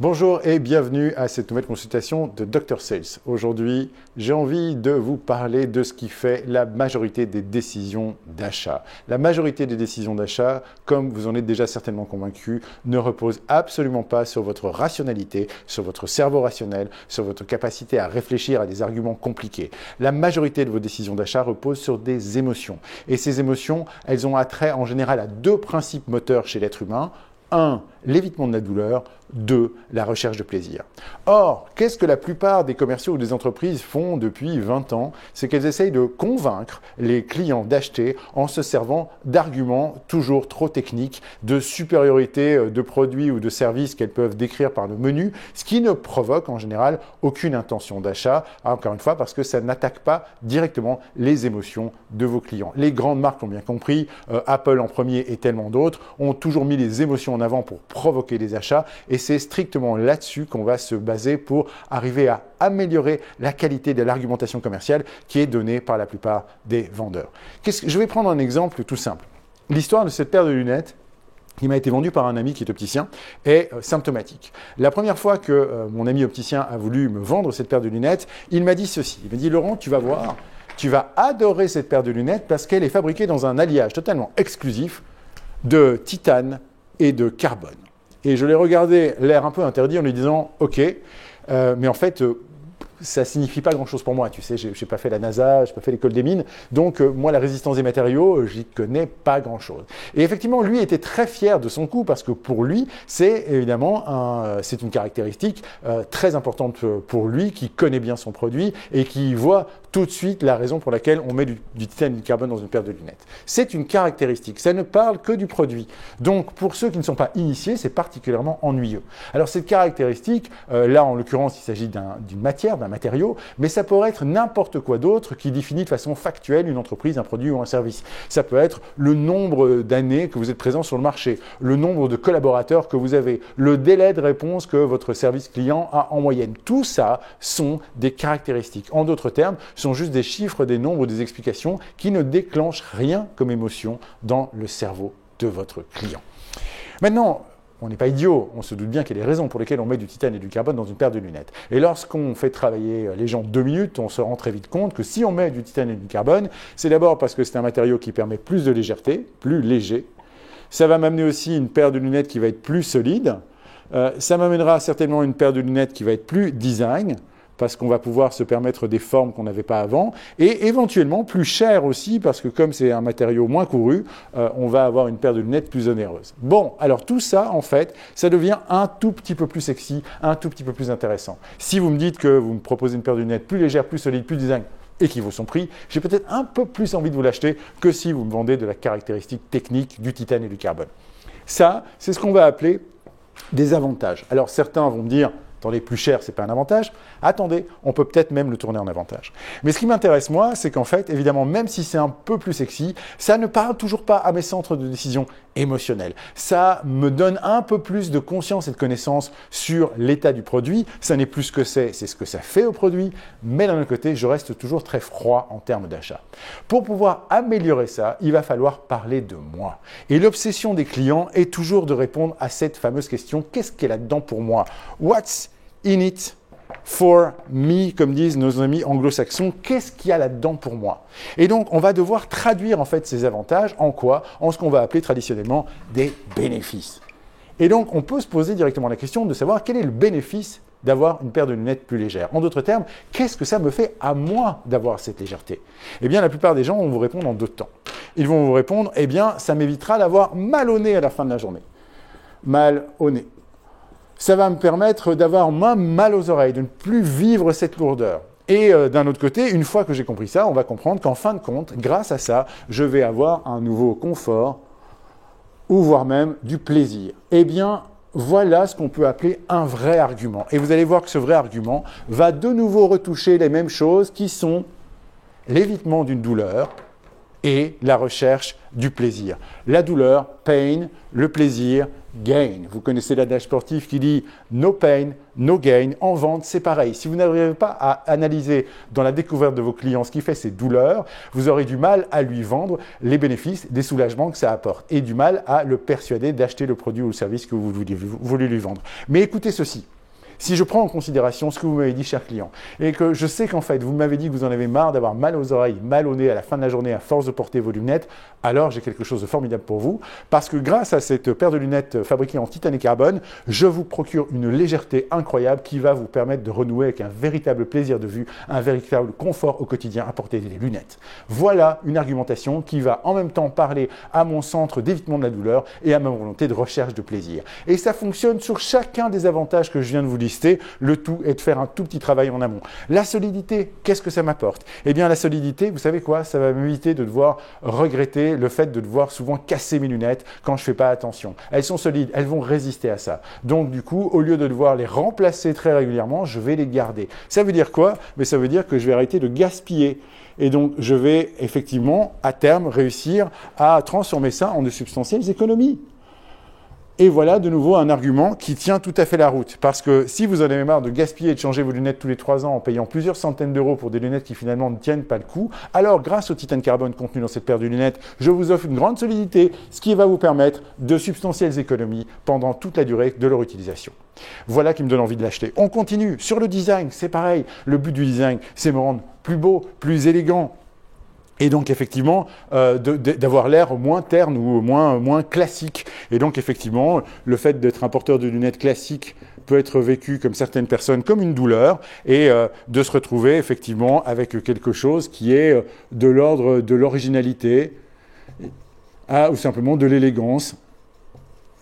Bonjour et bienvenue à cette nouvelle consultation de Dr Sales. Aujourd'hui, j'ai envie de vous parler de ce qui fait la majorité des décisions d'achat. La majorité des décisions d'achat, comme vous en êtes déjà certainement convaincu, ne repose absolument pas sur votre rationalité, sur votre cerveau rationnel, sur votre capacité à réfléchir à des arguments compliqués. La majorité de vos décisions d'achat reposent sur des émotions. Et ces émotions, elles ont attrait en général à deux principes moteurs chez l'être humain. 1. L'évitement de la douleur. 2. La recherche de plaisir. Or, qu'est-ce que la plupart des commerciaux ou des entreprises font depuis 20 ans? C'est qu'elles essayent de convaincre les clients d'acheter en se servant d'arguments toujours trop techniques, de supériorité de produits ou de services qu'elles peuvent décrire par le menu, ce qui ne provoque en général aucune intention d'achat, encore une fois, parce que ça n'attaque pas directement les émotions de vos clients. Les grandes marques l'ont bien compris, Apple en premier et tellement d'autres, ont toujours mis les émotions en avant pour provoquer les achats et c'est strictement là-dessus qu'on va se baser pour arriver à améliorer la qualité de l'argumentation commerciale qui est donnée par la plupart des vendeurs. Je vais prendre un exemple tout simple. L'histoire de cette paire de lunettes qui m'a été vendue par un ami qui est opticien est symptomatique. La première fois que mon ami opticien a voulu me vendre cette paire de lunettes, il m'a dit ceci. Il m'a dit « Laurent, tu vas voir, tu vas adorer cette paire de lunettes parce qu'elle est fabriquée dans un alliage totalement exclusif de titane et de carbone. » Et je l'ai regardé, l'air un peu interdit, en lui disant « Ok, mais en fait, ça signifie pas grand-chose pour moi. Tu sais, je n'ai pas fait la NASA, je n'ai pas fait l'école des mines. Donc, moi, la résistance des matériaux, j'y connais pas grand-chose. » Et effectivement, lui était très fier de son coup parce que pour lui, c'est évidemment c'est une caractéristique très importante pour lui qui connaît bien son produit et qui voit tout de suite la raison pour laquelle on met du titane et du carbone dans une paire de lunettes. C'est une caractéristique, ça ne parle que du produit. Donc pour ceux qui ne sont pas initiés, c'est particulièrement ennuyeux. Alors cette caractéristique, là en l'occurrence il s'agit d'une matière, d'un matériau, mais ça pourrait être n'importe quoi d'autre qui définit de façon factuelle une entreprise, un produit ou un service. Ça peut être le nombre d'années que vous êtes présent sur le marché, le nombre de collaborateurs que vous avez, le délai de réponse que votre service client a en moyenne. Tout ça sont des caractéristiques. En d'autres termes, sont juste des chiffres, des nombres, des explications qui ne déclenchent rien comme émotion dans le cerveau de votre client. Maintenant, on n'est pas idiot, on se doute bien qu'il y a des raisons pour lesquelles on met du titane et du carbone dans une paire de lunettes. Et lorsqu'on fait travailler les gens 2 minutes, on se rend très vite compte que si on met du titane et du carbone, c'est d'abord parce que c'est un matériau qui permet plus de légèreté, plus léger. Ça va m'amener aussi une paire de lunettes qui va être plus solide. Ça m'amènera certainement une paire de lunettes qui va être plus design, parce qu'on va pouvoir se permettre des formes qu'on n'avait pas avant, et éventuellement plus cher aussi, parce que comme c'est un matériau moins couru, on va avoir une paire de lunettes plus onéreuse. Bon, alors tout ça, en fait, ça devient un tout petit peu plus sexy, un tout petit peu plus intéressant. Si vous me dites que vous me proposez une paire de lunettes plus légère, plus solide, plus design, et qui vaut son prix, j'ai peut-être un peu plus envie de vous l'acheter que si vous me vendez de la caractéristique technique du titane et du carbone. Ça, c'est ce qu'on va appeler des avantages. Alors certains vont me dire, attendez, plus cher, ce n'est pas un avantage. Attendez, on peut peut-être même le tourner en avantage. Mais ce qui m'intéresse, moi, c'est qu'en fait, évidemment, même si c'est un peu plus sexy, ça ne parle toujours pas à mes centres de décision émotionnels. Ça me donne un peu plus de conscience et de connaissance sur l'état du produit. Ça n'est plus ce que c'est ce que ça fait au produit. Mais d'un autre côté, je reste toujours très froid en termes d'achat. Pour pouvoir améliorer ça, il va falloir parler de moi. Et l'obsession des clients est toujours de répondre à cette fameuse question, qu'est-ce qu'il y a là-dedans pour moi? What's in it for me, comme disent nos amis anglo-saxons, qu'est-ce qu'il y a là-dedans pour moi? Et donc, on va devoir traduire en fait ces avantages en quoi? En ce qu'on va appeler traditionnellement des bénéfices. Et donc, on peut se poser directement la question de savoir quel est le bénéfice d'avoir une paire de lunettes plus légère. En d'autres termes, qu'est-ce que ça me fait à moi d'avoir cette légèreté? Eh bien, la plupart des gens vont vous répondre en 2 temps. Ils vont vous répondre, eh bien, ça m'évitera d'avoir mal au nez à la fin de la journée. Mal au nez. Ça va me permettre d'avoir moins mal aux oreilles, de ne plus vivre cette lourdeur. Et d'un autre côté, une fois que j'ai compris ça, on va comprendre qu'en fin de compte, grâce à ça, je vais avoir un nouveau confort ou voire même du plaisir. Eh bien, voilà ce qu'on peut appeler un vrai argument. Et vous allez voir que ce vrai argument va de nouveau retoucher les mêmes choses qui sont l'évitement d'une douleur et la recherche du plaisir. La douleur, pain, le plaisir, gain. Vous connaissez l'adage sportif qui dit « no pain, no gain ». En vente, c'est pareil. Si vous n'arrivez pas à analyser dans la découverte de vos clients ce qui fait ces douleurs, vous aurez du mal à lui vendre les bénéfices, des soulagements que ça apporte et du mal à le persuader d'acheter le produit ou le service que vous voulez lui vendre. Mais écoutez ceci. Si je prends en considération ce que vous m'avez dit, cher client, et que je sais qu'en fait, vous m'avez dit que vous en avez marre d'avoir mal aux oreilles, mal au nez à la fin de la journée à force de porter vos lunettes, alors j'ai quelque chose de formidable pour vous, parce que grâce à cette paire de lunettes fabriquée en titane et carbone, je vous procure une légèreté incroyable qui va vous permettre de renouer avec un véritable plaisir de vue, un véritable confort au quotidien à porter des lunettes. Voilà une argumentation qui va en même temps parler à mon centre d'évitement de la douleur et à ma volonté de recherche de plaisir. Et ça fonctionne sur chacun des avantages que je viens de vous lister. Le tout est de faire un tout petit travail en amont. La solidité, qu'est-ce que ça m'apporte? Eh bien, la solidité, vous savez quoi? Ça va m'éviter de devoir regretter le fait de devoir souvent casser mes lunettes quand je ne fais pas attention. Elles sont solides, elles vont résister à ça. Donc, du coup, au lieu de devoir les remplacer très régulièrement, je vais les garder. Ça veut dire quoi? Mais ça veut dire que je vais arrêter de gaspiller. Et donc, je vais effectivement, à terme, réussir à transformer ça en de substantielles économies. Et voilà de nouveau un argument qui tient tout à fait la route. Parce que si vous en avez marre de gaspiller et de changer vos lunettes tous les 3 ans en payant plusieurs centaines d'euros pour des lunettes qui finalement ne tiennent pas le coup, alors grâce au titane carbone contenu dans cette paire de lunettes, je vous offre une grande solidité, ce qui va vous permettre de substantielles économies pendant toute la durée de leur utilisation. Voilà qui me donne envie de l'acheter. On continue. Sur le design, c'est pareil. Le but du design, c'est me rendre plus beau, plus élégant. Et donc, effectivement, d'avoir l'air moins terne ou moins classique. Et donc, effectivement, le fait d'être un porteur de lunettes classiques peut être vécu comme certaines personnes comme une douleur et de se retrouver, effectivement, avec quelque chose qui est de l'ordre de l'originalité ou simplement de l'élégance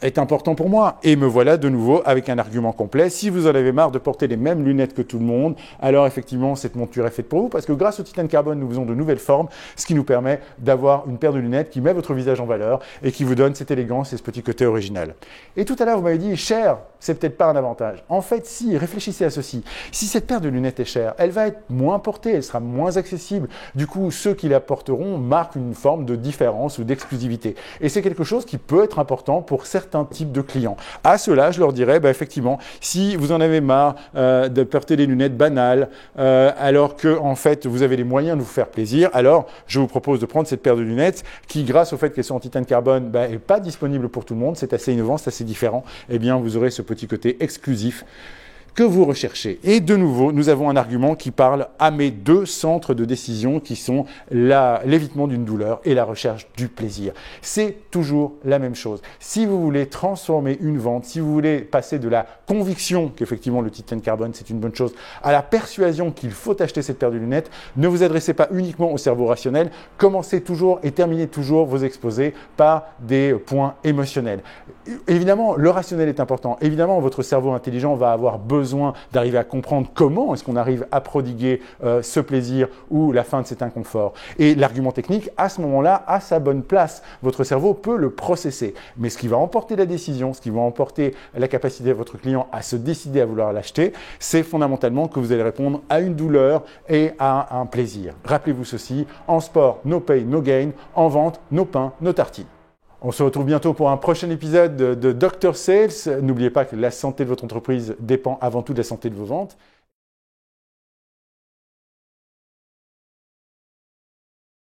est important pour moi. Et me voilà de nouveau avec un argument complet. Si vous en avez marre de porter les mêmes lunettes que tout le monde, alors effectivement, cette monture est faite pour vous parce que grâce au titane carbone, nous faisons de nouvelles formes, ce qui nous permet d'avoir une paire de lunettes qui met votre visage en valeur et qui vous donne cette élégance et ce petit côté original. Et tout à l'heure, vous m'avez dit, cher, c'est peut-être pas un avantage. En fait, si, réfléchissez à ceci. Si cette paire de lunettes est chère, elle va être moins portée, elle sera moins accessible. Du coup, ceux qui la porteront marquent une forme de différence ou d'exclusivité. Et c'est quelque chose qui peut être important pour certains types de clients. À cela, je leur dirais, effectivement, si vous en avez marre de porter des lunettes banales, alors que en fait vous avez les moyens de vous faire plaisir, alors je vous propose de prendre cette paire de lunettes qui, grâce au fait qu'elles sont en titane carbone, n'est pas disponible pour tout le monde. C'est assez innovant, c'est assez différent. Eh bien, vous aurez ce petit côté exclusif que vous recherchez. Et de nouveau, nous avons un argument qui parle à mes 2 centres de décision qui sont l'évitement d'une douleur et la recherche du plaisir. C'est toujours la même chose. Si vous voulez transformer une vente, si vous voulez passer de la conviction qu'effectivement le titane carbone c'est une bonne chose, à la persuasion qu'il faut acheter cette paire de lunettes, ne vous adressez pas uniquement au cerveau rationnel, commencez toujours et terminez toujours vos exposés par des points émotionnels. Évidemment, le rationnel est important. Évidemment, votre cerveau intelligent va avoir besoin d'arriver à comprendre comment est-ce qu'on arrive à prodiguer ce plaisir ou la fin de cet inconfort. Et l'argument technique, à ce moment-là, a sa bonne place. Votre cerveau peut le processer. Mais ce qui va emporter la décision, ce qui va emporter la capacité de votre client à se décider à vouloir l'acheter, c'est fondamentalement que vous allez répondre à une douleur et à un plaisir. Rappelez-vous ceci, en sport, no pain, no gain, en vente, no pain, no tartine. On se retrouve bientôt pour un prochain épisode de Dr Sales. N'oubliez pas que la santé de votre entreprise dépend avant tout de la santé de vos ventes.